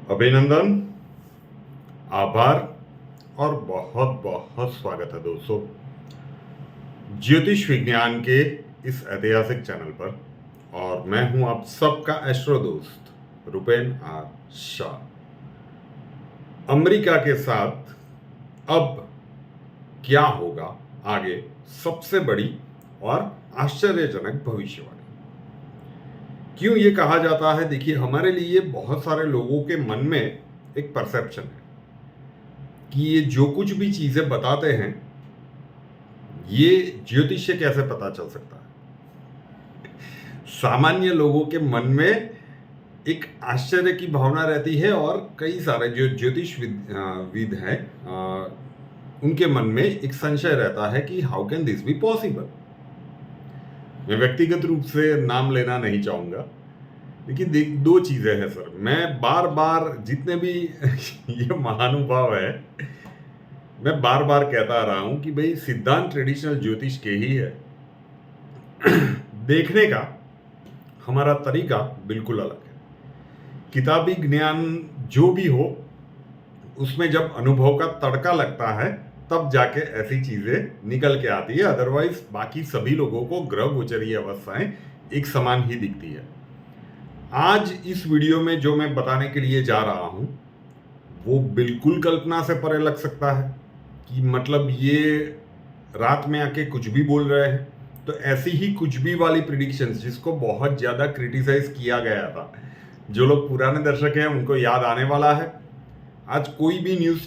अभिनंदन, आभार और बहुत बहुत स्वागत है दोस्तों ज्योतिष विज्ञान के इस ऐतिहासिक चैनल पर। और मैं हूं आप सबका एस्ट्रो दोस्त रुपेन आर शाह। अमेरिका के साथ अब क्या होगा आगे, सबसे बड़ी और आश्चर्यजनक भविष्यवाणी। क्यों ये कहा जाता है? देखिए, हमारे लिए बहुत सारे लोगों के मन में एक परसेप्शन है कि ये जो कुछ भी चीजें बताते हैं ये ज्योतिष से कैसे पता चल सकता है। सामान्य लोगों के मन में एक आश्चर्य की भावना रहती है और कई सारे जो ज्योतिष विद हैं उनके मन में एक संशय रहता है कि how can this be possible. मैं व्यक्तिगत रूप से नाम लेना नहीं चाहूंगा, लेकिन दो चीजें हैं सर। मैं बार बार जितने भी ये महानुभाव है, मैं बार बार कहता रहा हूं कि भाई सिद्धांत ट्रेडिशनल ज्योतिष के ही है। देखने का हमारा तरीका बिल्कुल अलग है। किताबी ज्ञान जो भी हो उसमें जब अनुभव का तड़का लगता है तब जाके ऐसी चीजें निकल के आती है। अदरवाइज बाकी सभी लोगों को ग्रह गोचरीय अवस्थाएं एक समान ही दिखती है। आज इस वीडियो में जो मैं बताने के लिए जा रहा हूं वो बिल्कुल कल्पना से परे लग सकता है कि मतलब ये रात में आके कुछ भी बोल रहे हैं। तो ऐसी ही कुछ भी वाली प्रिडिक्शंस जिसको बहुत ज्यादा क्रिटिसाइज किया गया था, जो लोग पुराने दर्शक हैं उनको याद आने वाला है। आज कोई भी न्यूज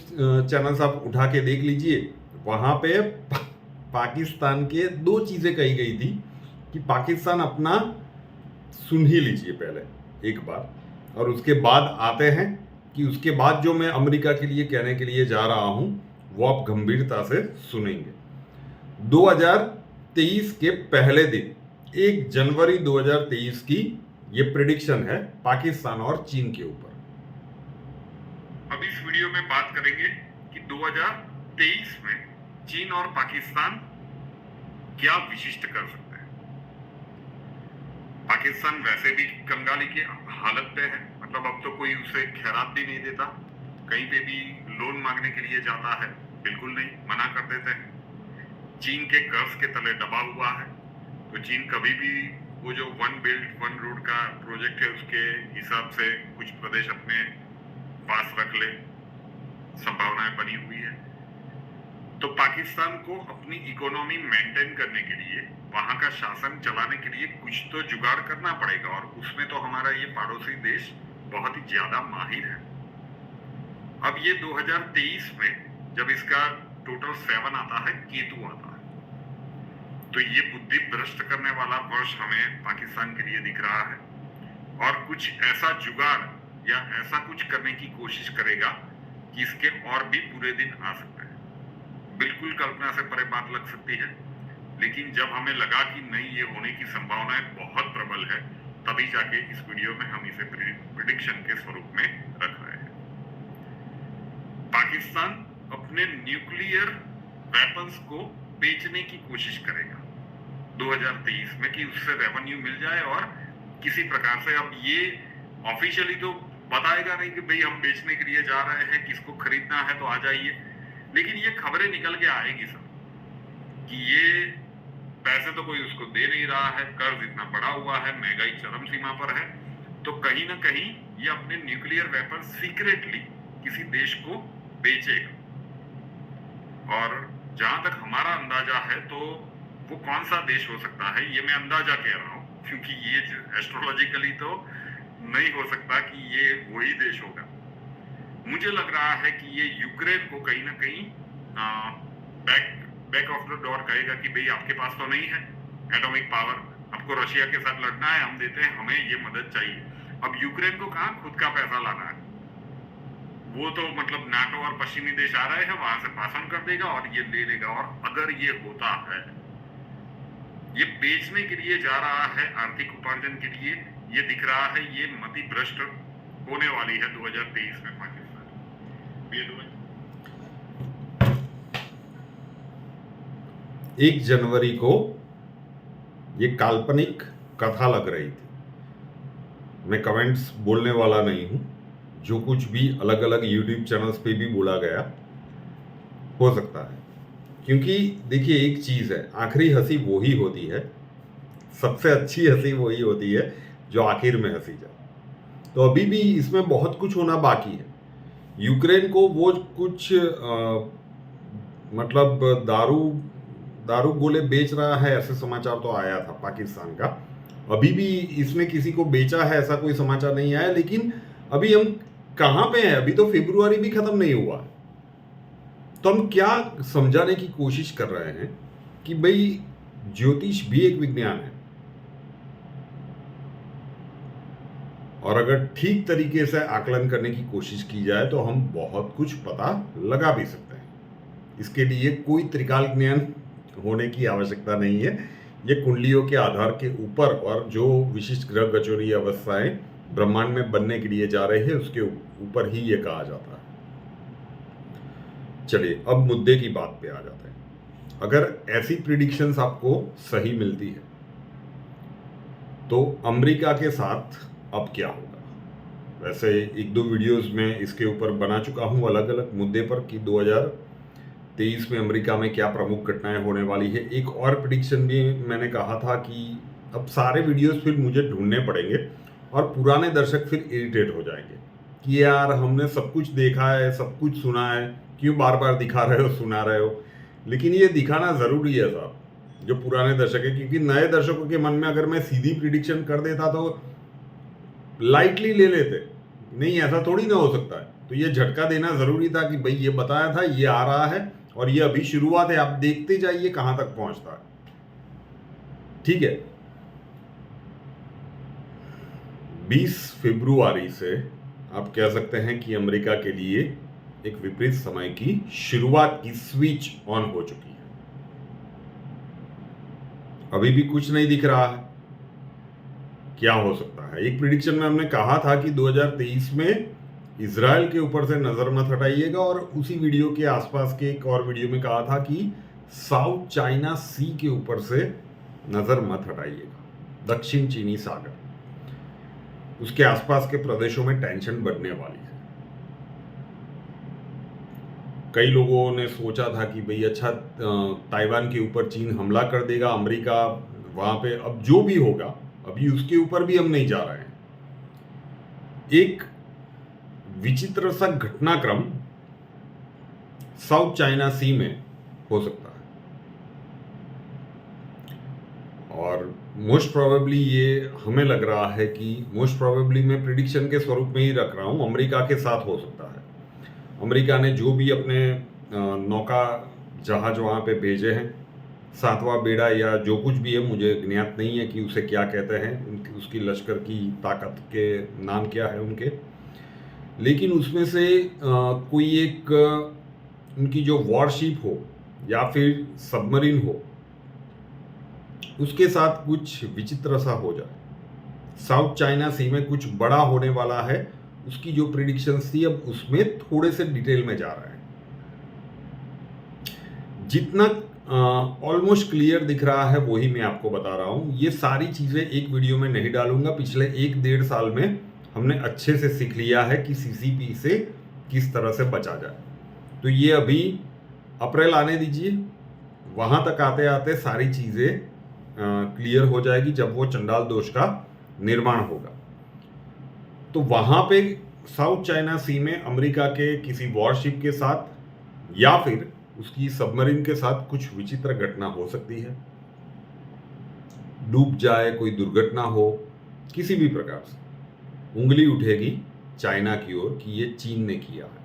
चैनल्स आप उठा के देख लीजिए, वहां पे पाकिस्तान के दो चीजें कही गई थी कि पाकिस्तान अपना सुन ही लीजिए पहले एक बार, और उसके बाद आते हैं कि उसके बाद जो मैं अमेरिका के लिए कहने के लिए जा रहा हूं वो आप गंभीरता से सुनेंगे। 2023 के पहले दिन 1 जनवरी 2023 की ये प्रिडिक्शन है पाकिस्तान और चीन के ऊपर। अब इस वीडियो में बात करेंगे कि 2023 में चीन और पाकिस्तान क्या विशिष्ट कर सकते हैं। पाकिस्तान वैसे भी कंगाली की हालत पे है, मतलब अब तो कोई उसे खैरात भी नहीं देता। कहीं पे भी लोन मांगने के लिए जाता है, बिल्कुल नहीं, मना कर देते हैं। चीन के कर्ज के तले दबा हुआ है। तो चीन कभी भी वो जो वन बेल्ट वन रोड का प्रोजेक्ट है उसके हिसाब से कुछ प्रदेश अपने पास रख ले, संभावनाएं बनी हुई है। तो पाकिस्तान को अपनी इकोनॉमी मेंटेन करने के लिए, वहां का शासन चलाने के लिए कुछ तो जुगाड़ करना पड़ेगा, और उसमें तो हमारा ये पड़ोसी देश बहुत ही ज्यादा माहिर है। अब ये 2023 में जब इसका टोटल 7 आता है, केतु आता है, तो ये बुद्धि भ्रष्ट करने वाला वर्ष हमें पाकिस्तान के लिए दिख रहा है। और कुछ ऐसा जुगाड़ या ऐसा कुछ करने की कोशिश करेगा कि इसके और भी बुरे दिन आ सकते हैं। बिल्कुल कल्पना से परे बात लग सकती है, लेकिन जब हमें लगा कि नहीं, ये होने की संभावनाएं बहुत प्रबल है, तभी जाके इस वीडियो में हम इसे प्रिडिक्शन के स्वरूप में रख रहे हैं। पाकिस्तान अपने न्यूक्लियर वेपन्स को बेचने की कोशिश करेगा 2023 में कि उससे रेवेन्यू मिल जाए, और किसी प्रकार से, अब ये ऑफिशियली तो बताएगा नहीं कि भाई हम बेचने के लिए जा रहे हैं, किसको खरीदना है तो आ जाइए, लेकिन ये खबरें निकल के आएगी सब कि ये पैसे तो कोई उसको दे नहीं रहा है, कर्ज इतना बढ़ा हुआ है, महंगाई चरम सीमा पर है, तो कहीं ना कहीं ये अपने न्यूक्लियर वेपन सीक्रेटली किसी देश को बेचेगा। और जहां तक हमारा अंदाजा है तो वो कौन सा देश हो सकता है, ये मैं अंदाजा कह रहा हूं, क्योंकि ये एस्ट्रोलॉजिकली तो नहीं हो सकता कि ये वही देश होगा। मुझे लग रहा है कि ये यूक्रेन को कहीं ना कहीं बैक ऑफ द डोर कहेगा कि भाई आपके पास तो नहीं है एटॉमिक पावर, आपको रशिया के साथ लड़ना है, हम देते हैं, हमें ये मदद चाहिए। अब यूक्रेन को कहाँ खुद का पैसा लाना है, वो तो मतलब नाटो और पश्चिमी देश आ रहे हैं, वहां से पास ऑन कर देगा और ये ले लेगा। और अगर ये होता है, ये बेचने के लिए जा रहा है, आर्थिक उपार्जन के लिए, ये दिख रहा है ये मति भ्रष्ट होने वाली है 2023 में पाकिस्तान। 1 जनवरी को ये काल्पनिक कथा लग रही थी। मैं कमेंट्स बोलने वाला नहीं हूं, जो कुछ भी अलग अलग यूट्यूब चैनल्स पे भी बोला गया हो सकता है। क्योंकि देखिए एक चीज़ है, आखिरी हंसी वो ही होती है, सबसे अच्छी हंसी वही होती है जो आखिर में हंसी जाए। तो अभी भी इसमें बहुत कुछ होना बाकी है। यूक्रेन को वो कुछ मतलब दारू दारू गोले बेच रहा है ऐसे समाचार तो आया था पाकिस्तान का। अभी भी इसने किसी को बेचा है ऐसा कोई समाचार नहीं आया, लेकिन अभी हम कहाँ पे हैं, अभी तो फरवरी भी खत्म नहीं हुआ। तो हम क्या समझाने की कोशिश कर रहे हैं कि भाई ज्योतिष भी एक विज्ञान है, और अगर ठीक तरीके से आकलन करने की कोशिश की जाए तो हम बहुत कुछ पता लगा भी सकते हैं। इसके लिए कोई त्रिकाल ज्ञान होने की आवश्यकता नहीं है। ये कुंडलियों के आधार के ऊपर और जो विशिष्ट ग्रह गोचरीय अवस्थाएं ब्रह्मांड में बनने के लिए जा रही है उसके ऊपर ही ये कहा जाता है। चलिए अब मुद्दे की बात पे आ जाते हैं। अगर ऐसी प्रिडिक्शंस आपको सही मिलती है तो अमेरिका के साथ अब क्या होगा। वैसे एक दो वीडियोस में इसके ऊपर बना चुका हूं अलग अलग मुद्दे पर कि 2023 में अमेरिका में क्या प्रमुख घटनाएं होने वाली है। एक और प्रिडिक्शन भी मैंने कहा था कि अब सारे वीडियोस फिर मुझे ढूंढने पड़ेंगे और पुराने दर्शक फिर इरिटेट हो जाएंगे कि यार हमने सब कुछ देखा है, सब कुछ सुना है, क्यों बार बार दिखा रहे हो, सुना रहे हो। लेकिन ये दिखाना ज़रूरी है साहब, जो पुराने दर्शक है, क्योंकि नए दर्शकों के मन में अगर मैं सीधी प्रिडिक्शन कर देता तो लाइटली ले लेते, नहीं ऐसा थोड़ी ना हो सकता है। तो ये झटका देना ज़रूरी था कि भाई ये बताया था, ये आ रहा है और ये अभी शुरुआत है, आप देखते जाइए कहाँ तक पहुँचता है। ठीक है, 20 फरवरी से आप कह सकते हैं कि अमेरिका के लिए एक विपरीत समय की शुरुआत की स्विच ऑन हो चुकी है। अभी भी कुछ नहीं दिख रहा है, क्या हो सकता है। एक प्रिडिक्शन में हमने कहा था कि 2023 में इजराइल के ऊपर से नजर मत हटाइएगा, और उसी वीडियो के आसपास के एक और वीडियो में कहा था कि साउथ चाइना सी के ऊपर से नजर मत हटाइएगा, दक्षिण चीनी सागर, उसके आसपास के प्रदेशों में टेंशन बढ़ने वाली है। कई लोगों ने सोचा था कि भाई अच्छा ताइवान के ऊपर चीन हमला कर देगा, अमेरिका वहां पे, अब जो भी होगा अभी उसके ऊपर भी हम नहीं जा रहे हैं। एक विचित्र सा घटनाक्रम साउथ चाइना सी में हो सकता है, और मोस्ट प्रोबेबली ये हमें लग रहा है कि मोस्ट प्रोबेबली मैं प्रिडिक्शन के स्वरूप में ही रख रहा हूं, अमेरिका के साथ हो सकता है। अमेरिका ने जो भी अपने नौका जहाज वहाँ पे भेजे हैं, 7वां बेड़ा या जो कुछ भी है, मुझे ज्ञात नहीं है कि उसे क्या कहते हैं, उसकी लश्कर की ताकत के नाम क्या है उनके, लेकिन उसमें से कोई एक उनकी जो वॉरशिप हो या फिर सबमरीन हो, उसके साथ कुछ विचित्र सा हो जाए। साउथ चाइना सी में कुछ बड़ा होने वाला है, उसकी जो प्रिडिक्शंस थी अब उसमें थोड़े से डिटेल में जा रहा है। जितना ऑलमोस्ट क्लियर दिख रहा है वही मैं आपको बता रहा हूँ। ये सारी चीज़ें एक वीडियो में नहीं डालूंगा। पिछले 1-1.5 साल में हमने अच्छे से सीख लिया है कि सीसीपी से किस तरह से बचा जाए। तो ये अभी अप्रैल आने दीजिए, वहाँ तक आते आते सारी चीज़ें क्लियर हो जाएगी जब वो चंडाल दोष का निर्माण होगा। तो वहाँ पे साउथ चाइना सी में अमेरिका के किसी वॉरशिप के साथ या फिर उसकी सबमरीन के साथ कुछ विचित्र घटना हो सकती है, डूब जाए, कोई दुर्घटना हो, किसी भी प्रकार से उंगली उठेगी चाइना की ओर कि ये चीन ने किया है,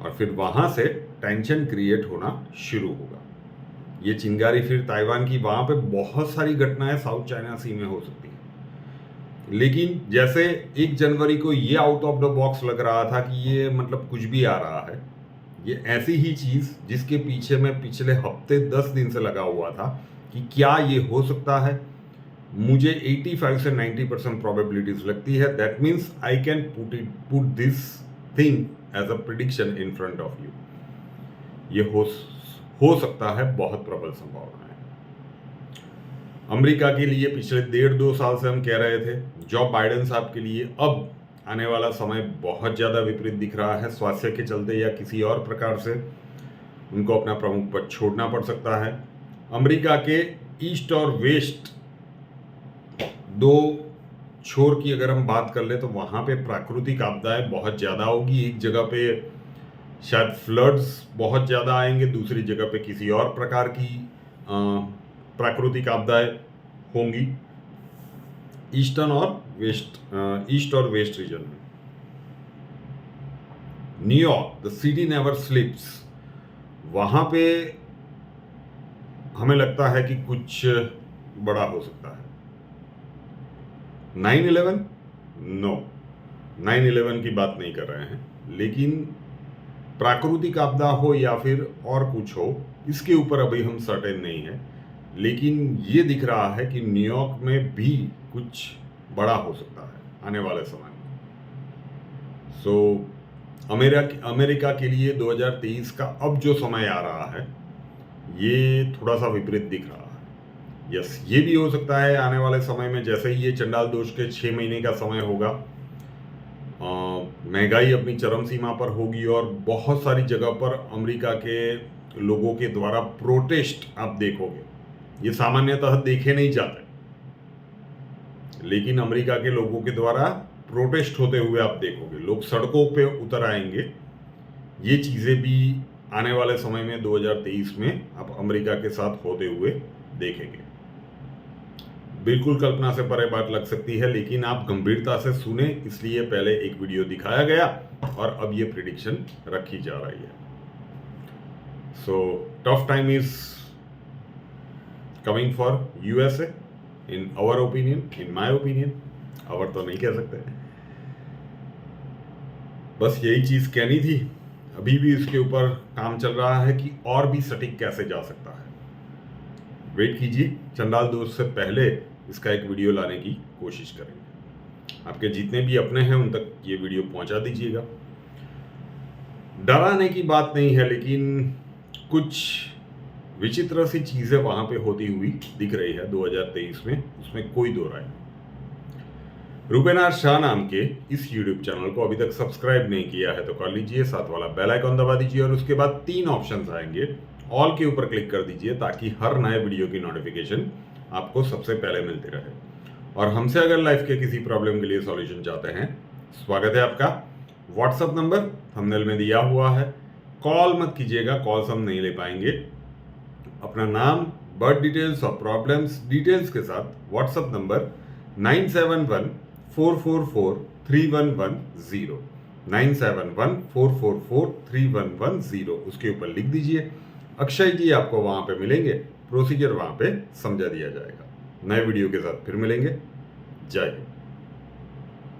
और फिर वहां से टेंशन क्रिएट होना शुरू होगा। ये चिंगारी फिर ताइवान की, वहां पे बहुत सारी घटनाएं साउथ चाइना सी में हो सकती है। लेकिन जैसे 1 जनवरी को ये आउट ऑफ द बॉक्स लग रहा था कि ये मतलब कुछ भी आ रहा है, ये ऐसी ही चीज़ जिसके पीछे मैं पिछले हफ्ते 10 दिन से लगा हुआ था कि क्या ये हो सकता है, मुझे 85 से 90% प्रोबेबिलिटीज लगती है। That means I can put this thing as a prediction in front of you. ये हो सकता है, बहुत प्रबल संभावना है। अमेरिका के लिए पिछले 1.5-2 साल से हम कह रहे थे, जो बाइडेन साहब के लिए अब आने वाला समय बहुत ज़्यादा विपरीत दिख रहा है। स्वास्थ्य के चलते या किसी और प्रकार से उनको अपना प्रमुख पद छोड़ना पड़ सकता है। अमेरिका के ईस्ट और वेस्ट दो छोर की अगर हम बात कर ले तो वहाँ पे प्राकृतिक आपदाएं बहुत ज़्यादा होगी। एक जगह पे शायद फ्लड्स बहुत ज़्यादा आएंगे, दूसरी जगह पे किसी और प्रकार की प्राकृतिक आपदाएं होंगी ईस्ट और वेस्ट रीजन में। न्यूयॉर्क, द सिटी नेवर स्लीप्स, वहाँ पे हमें लगता है कि कुछ बड़ा हो सकता है। 9/11 नो, 9/11 की बात नहीं कर रहे हैं, लेकिन प्राकृतिक आपदा हो या फिर और कुछ हो, इसके ऊपर अभी हम सर्टेन नहीं है। लेकिन ये दिख रहा है कि न्यूयॉर्क में भी कुछ बड़ा हो सकता है आने वाले समय में। सो अमेरिका के लिए 2023 का अब जो समय आ रहा है ये थोड़ा सा विपरीत दिख रहा है। यस, ये भी हो सकता है आने वाले समय में, जैसे ही ये चंडाल दोष के 6 महीने का समय होगा, महंगाई अपनी चरम सीमा पर होगी और बहुत सारी जगह पर अमेरिका के लोगों के द्वारा प्रोटेस्ट आप देखोगे। ये सामान्यतः देखे नहीं जाते, लेकिन अमेरिका के लोगों के द्वारा प्रोटेस्ट होते हुए आप देखोगे। लोग सड़कों पे उतर आएंगे। ये चीज़ें भी आने वाले समय में 2023 में आप अमेरिका के साथ होते हुए देखेंगे। बिल्कुल कल्पना से परे बात लग सकती है, लेकिन आप गंभीरता से सुने, इसलिए पहले एक वीडियो दिखाया गया और अब ये प्रिडिक्शन रखी जा रही है। So tough time is coming for USA in our opinion, in my opinion. Our तो नहीं कह सकते, बस यही चीज़ कहनी थी। अभी भी इसके ऊपर काम चल रहा है कि और भी सटीक कैसे जा सकता है। वेट कीजिए, चंडाल दोष से पहले इसका एक वीडियो लाने की कोशिश करेंगे। आपके जितने भी अपने हैं उन तक ये वीडियो पहुंचा दीजिएगा। डराने की बात नहीं है, लेकिन कुछ विचित्र सी चीज़ें वहाँ पे होती हुई दिख रही है 2023 में, उसमें कोई दो राय नहीं। रूपेनाथ शाह नाम के इस YouTube चैनल को अभी तक सब्सक्राइब नहीं किया है तो कर लीजिए, साथ वाला बेल आइकॉन दबा दीजिए और उसके बाद 3 ऑप्शंस आएंगे, ऑल के ऊपर क्लिक कर दीजिए ताकि हर नए वीडियो की नोटिफिकेशन आपको सबसे पहले मिलती रहे। और हमसे अगर लाइफ के किसी प्रॉब्लम के लिए सॉल्यूशन चाहते हैं, स्वागत है आपका। व्हाट्सएप नंबर थंबनेल में दिया हुआ है, कॉल मत कीजिएगा, कॉल्स हम नहीं ले पाएंगे। अपना नाम, बर्थ डिटेल्स और प्रॉब्लम्स डिटेल्स के साथ व्हाट्सएप नंबर 9714443110 9714443110 उसके ऊपर लिख दीजिए। अक्षय जी आपको वहाँ पे मिलेंगे, प्रोसीजर वहाँ पे समझा दिया जाएगा। नए वीडियो के साथ फिर मिलेंगे। जय हिंद।